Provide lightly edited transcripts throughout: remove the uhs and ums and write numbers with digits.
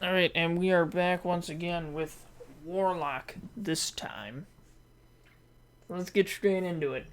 Alright, and we are back once again with Warlock this time. Let's get straight into it.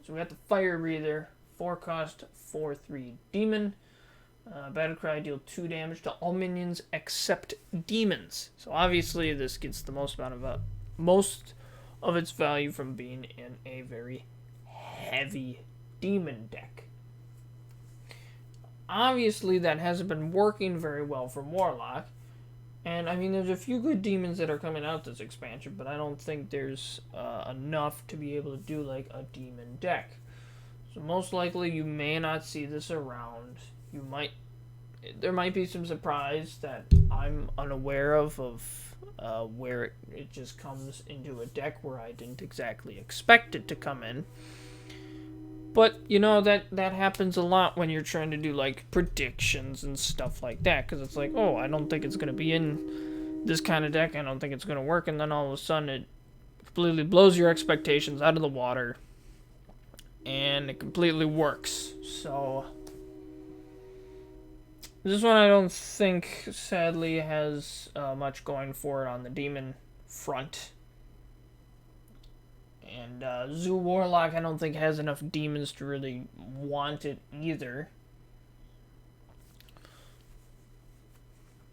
So we got the Fire Breather, 4 cost, 4/3 demon. Battlecry, deal 2 damage to all minions except demons. So obviously this gets the most of its value from being in a very heavy demon deck. Obviously that hasn't been working very well for Warlock. And, I mean, there's a few good demons that are coming out this expansion, but I don't think there's enough to be able to do, like, a demon deck. So most likely you may not see this around. There might be some surprise that I'm unaware of where it just comes into a deck where I didn't exactly expect it to come in. But, you know, that happens a lot when you're trying to do, like, predictions and stuff like that. Because it's like, oh, I don't think it's going to be in this kind of deck. I don't think it's going to work. And then all of a sudden it completely blows your expectations out of the water. And it completely works. So, this one I don't think, sadly, has much going for it on the demon front. And Zoo Warlock, I don't think has enough demons to really want it either.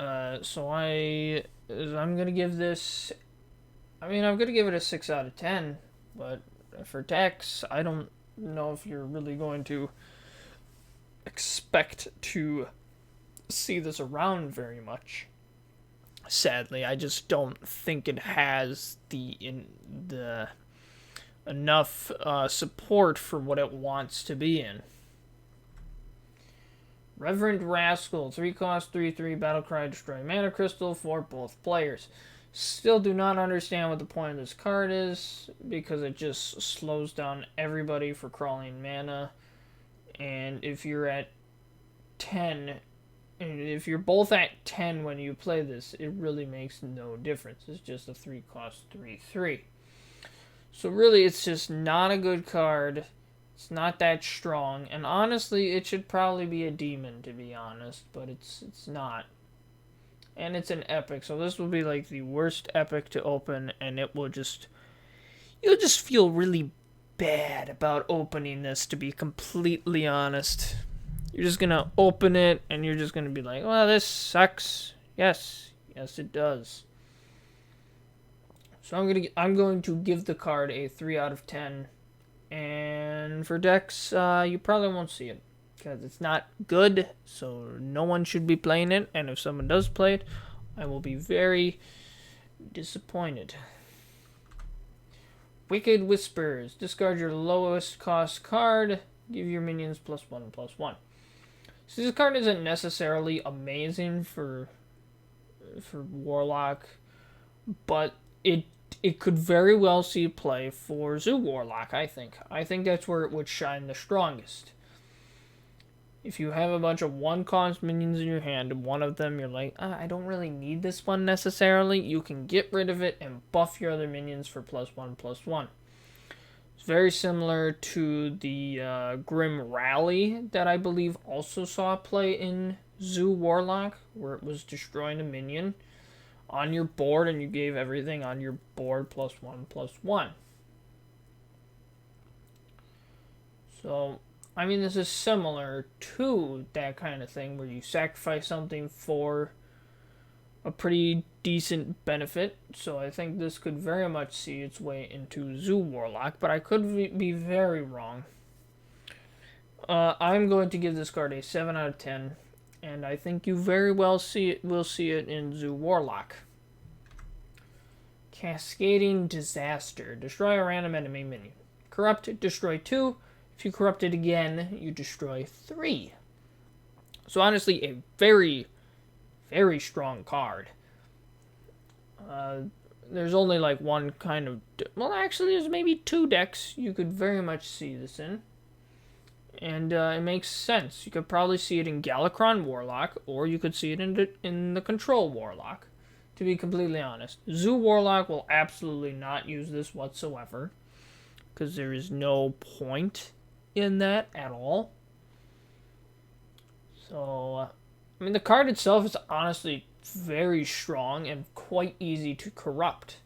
So I'm gonna give this. I mean, I'm gonna give it a 6 out of 10. But for decks, I don't know if you're really going to expect to see this around very much. Sadly, I just don't think it has the enough support for what it wants to be in. Reverend Rascal, 3 cost, 3/3, Battlecry, destroy mana crystal for both players. Still do not understand what the point of this card is, because it just slows down everybody for crawling mana. And if you're at 10, and if you're both at 10 when you play this, it really makes no difference. It's just a 3 cost, 3/3. So really, it's just not a good card. It's not that strong. And honestly, it should probably be a demon, to be honest. But it's not. And it's an epic. So this will be like the worst epic to open. And it will just... You'll just feel really bad about opening this, to be completely honest. You're just going to open it. And you're just going to be like, well, this sucks. Yes. Yes, it does. So I'm going to give the card a 3 out of 10. And for decks, you probably won't see it, because it's not good, so no one should be playing it. And if someone does play it, I will be very disappointed. Wicked Whispers. Discard your lowest cost card. Give your minions +1/+1. So this card isn't necessarily amazing for Warlock, but it could very well see play for Zoo Warlock, I think. I think that's where it would shine the strongest. If you have a bunch of 1-cost minions in your hand, and one of them you're like, I don't really need this one necessarily, you can get rid of it and buff your other minions for +1/+1. It's very similar to the Grim Rally that I believe also saw play in Zoo Warlock, where it was destroying a minion on your board, and you gave everything on your board +1/+1. So, I mean, this is similar to that kind of thing, where you sacrifice something for a pretty decent benefit. So I think this could very much see its way into Zoo Warlock, but I could be very wrong. I'm going to give this card a 7 out of 10. And I think you very well will see it in Zoo Warlock. Cascading Disaster. Destroy a random enemy minion. Corrupt it, destroy 2. If you corrupt it again, you destroy 3. So honestly, a very, very strong card. There's only like one kind of... Well, actually, there's maybe 2 decks you could very much see this in. And it makes sense. You could probably see it in Galakrond Warlock, or you could see it in the Control Warlock, to be completely honest. Zoo Warlock will absolutely not use this whatsoever, because there is no point in that at all. So, I mean, the card itself is honestly very strong and quite easy to corrupt,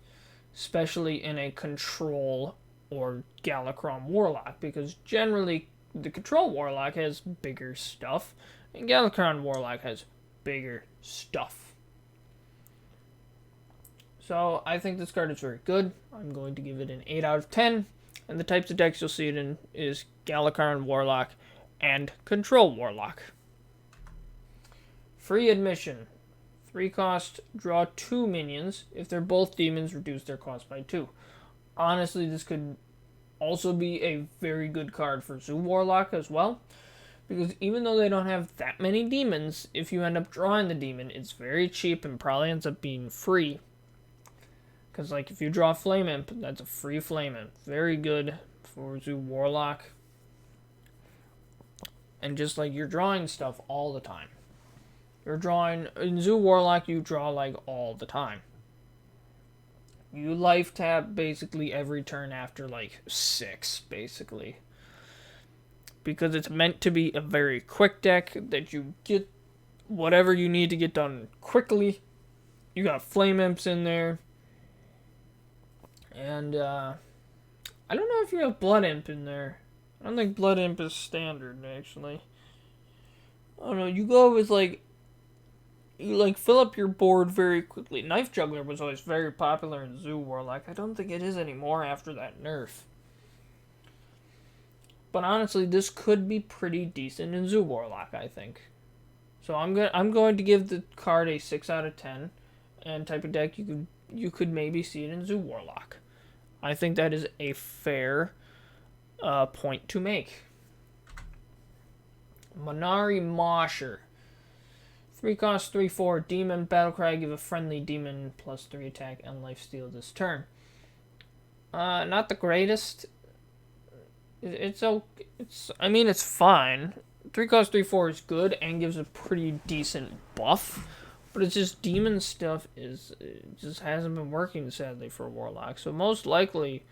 especially in a control or Galakron Warlock, because generally the control Warlock has bigger stuff, and Galakron Warlock has bigger stuff. So I think this card is very good. I'm going to give it an 8 out of 10, and the types of decks you'll see it in is Galakron Warlock and Control Warlock. Free admission. 3 cost, draw 2 minions. If they're both demons, reduce their cost by 2. Honestly, this could also be a very good card for Zoo Warlock as well, because even though they don't have that many demons, if you end up drawing the demon, it's very cheap and probably ends up being free. Because, like, if you draw Flame Imp, that's a free Flame Imp. Very good for Zoo Warlock. And just, like, you're drawing stuff all the time. You're drawing... In Zoo Warlock, you draw, like, all the time. You life tap basically every turn after, like, 6, basically. Because it's meant to be a very quick deck that you get whatever you need to get done quickly. You got Flame Imps in there. And, I don't know if you have Blood Imp in there. I don't think Blood Imp is standard, actually. I don't know, you go with, like... You, like, fill up your board very quickly. Knife Juggler was always very popular in Zoo Warlock. I don't think it is anymore after that nerf. But honestly, this could be pretty decent in Zoo Warlock, I think. So I'm going to give the card a 6 out of 10. And type of deck, you could maybe see it in Zoo Warlock. I think that is a fair point to make. Manari Mosher. 3 cost, 3/4 demon. Battlecry, give a friendly demon plus 3 attack and lifesteal this turn. Not the greatest. I mean, it's fine. 3 cost, 3/4 is good and gives a pretty decent buff. But it's just demon stuff it just hasn't been working, sadly, for Warlock. So most likely,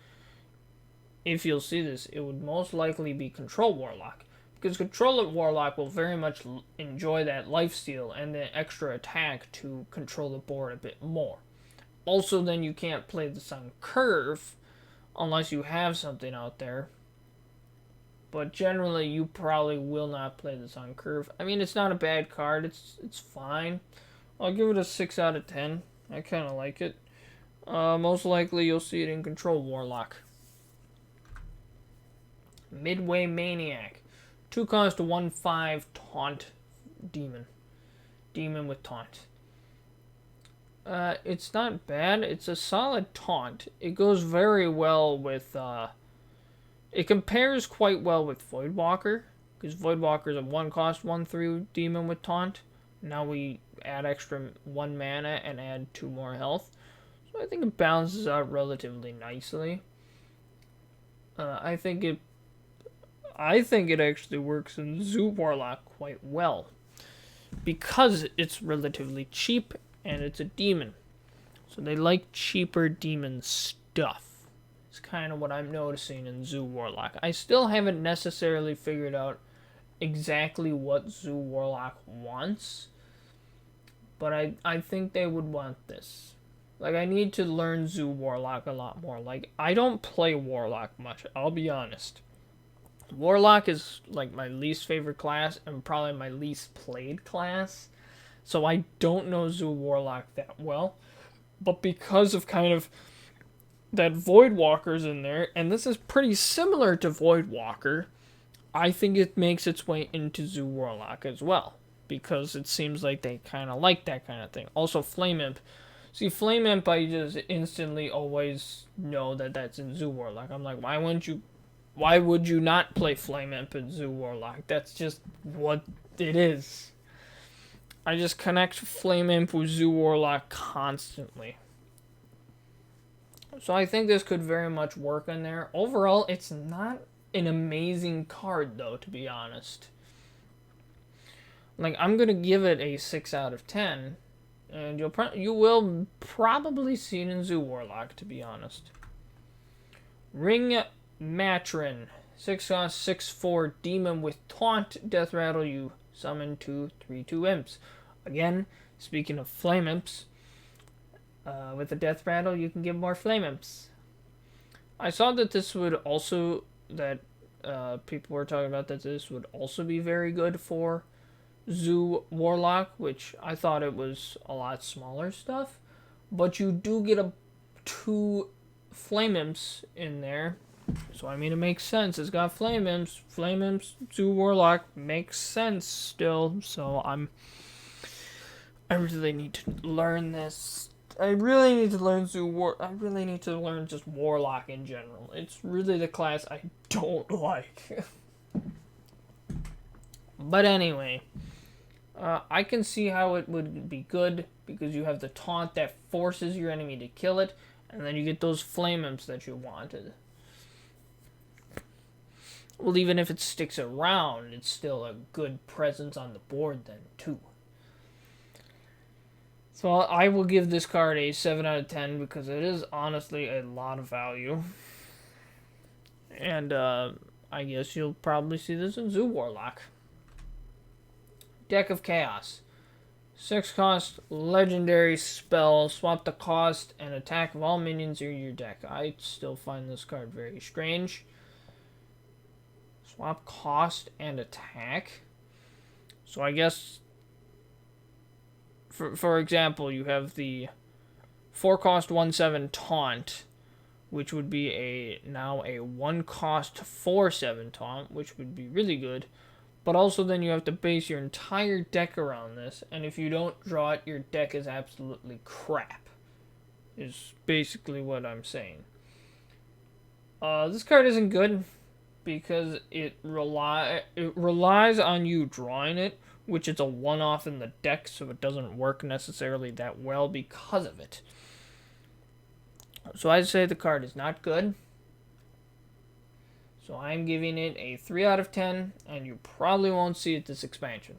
if you'll see this, it would most likely be Control Warlock. Because Control Warlock will very much enjoy that lifesteal and the extra attack to control the board a bit more. Also, then you can't play this on curve unless you have something out there. But generally, you probably will not play this on curve. I mean, it's not a bad card. It's fine. I'll give it a 6 out of 10. I kind of like it. Most likely, you'll see it in Control Warlock. Midrange Maniac. 2 cost, 1/5 taunt demon. Demon with taunt. It's not bad. It's a solid taunt. It goes very well with, it compares quite well with Voidwalker. Because Voidwalker is a 1 cost, 1/3 demon with taunt. Now we add extra 1 mana and add 2 more health. So I think it balances out relatively nicely. I think it actually works in Zoo Warlock quite well. Because it's relatively cheap and it's a demon. So they like cheaper demon stuff. It's kind of what I'm noticing in Zoo Warlock. I still haven't necessarily figured out exactly what Zoo Warlock wants. But I think they would want this. Like, I need to learn Zoo Warlock a lot more. Like, I don't play Warlock much, I'll be honest. Warlock is, like, my least favorite class and probably my least played class. So I don't know Zoo Warlock that well. But because of kind of that Voidwalker's in there, and this is pretty similar to Voidwalker, I think it makes its way into Zoo Warlock as well. Because it seems like they kind of like that kind of thing. Also, Flame Imp. See, Flame Imp, I just instantly always know that that's in Zoo Warlock. I'm like, why would you not play Flame Imp in Zoo Warlock? That's just what it is. I just connect Flame Imp with Zoo Warlock constantly. So I think this could very much work in there. Overall, it's not an amazing card, though, to be honest. Like, I'm going to give it a 6 out of 10. And you will probably see it in Zoo Warlock, to be honest. Ring Matron. 6 cost, 6/4 demon with taunt. Death Rattle, you summon 2 3/2 imps. Again, Speaking of flame imps, with the death rattle, you can get more flame imps. I saw that this would also, that people were talking about that this would also be very good for Zoo Warlock, which I thought it was a lot smaller stuff. But you do get 2 flame imps in there. So, I mean, it makes sense. It's got flame imps. Flame imps, Zoo Warlock makes sense still. So, I really need to learn this. I really need to learn I really need to learn just Warlock in general. It's really the class I don't like. But anyway, I can see how it would be good because you have the taunt that forces your enemy to kill it, and then you get those flame imps that you wanted. Well, even if it sticks around, it's still a good presence on the board then, too. So I will give this card a 7 out of 10 because it is honestly a lot of value. And I guess you'll probably see this in Zoo Warlock. Deck of Chaos. 6 cost legendary spell. Swap the cost and attack of all minions in your deck. I still find this card very strange. Swap cost and attack. So I guess, for example, you have the 4 cost 1/7 taunt, which would be now a 1 cost 4/7 taunt, which would be really good. But also then you have to base your entire deck around this, and if you don't draw it, your deck is absolutely crap. Is basically what I'm saying. This card isn't good because it relies on you drawing it, which is a one-off in the deck, so it doesn't work necessarily that well because of it. So I'd say the card is not good. So I'm giving it a 3 out of 10, and you probably won't see it this expansion.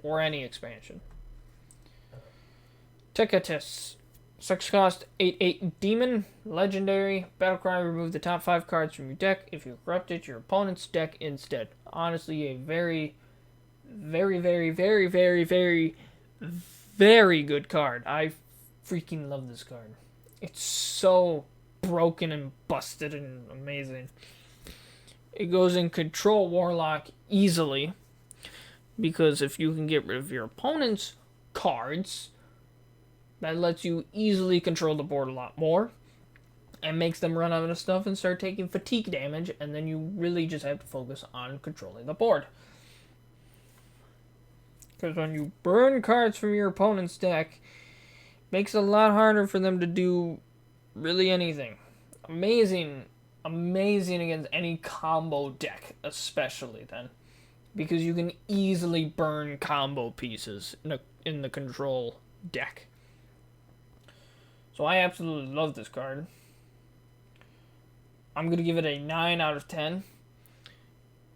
Or any expansion. Tecatus. 6 cost 8/8 demon. Legendary. Battlecry, remove the top 5 cards from your deck. If you corrupt it, your opponent's deck instead. Honestly, a very, very, very, very, very, very, very good card. I freaking love this card. It's so broken and busted and amazing. It goes in Control Warlock easily, because if you can get rid of your opponent's cards, that lets you easily control the board a lot more and makes them run out of stuff and start taking fatigue damage, and then you really just have to focus on controlling the board. Because when you burn cards from your opponent's deck, it makes it a lot harder for them to do really anything. Amazing against any combo deck, especially then, because you can easily burn combo pieces in the control deck. So I absolutely love this card. I'm going to give it a 9 out of 10.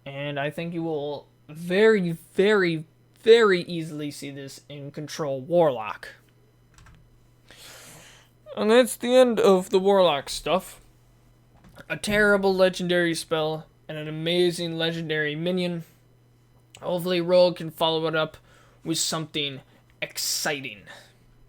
And I think you will very, very, very easily see this in Control Warlock. And that's the end of the Warlock stuff. A terrible legendary spell and an amazing legendary minion. Hopefully Rogue can follow it up with something exciting.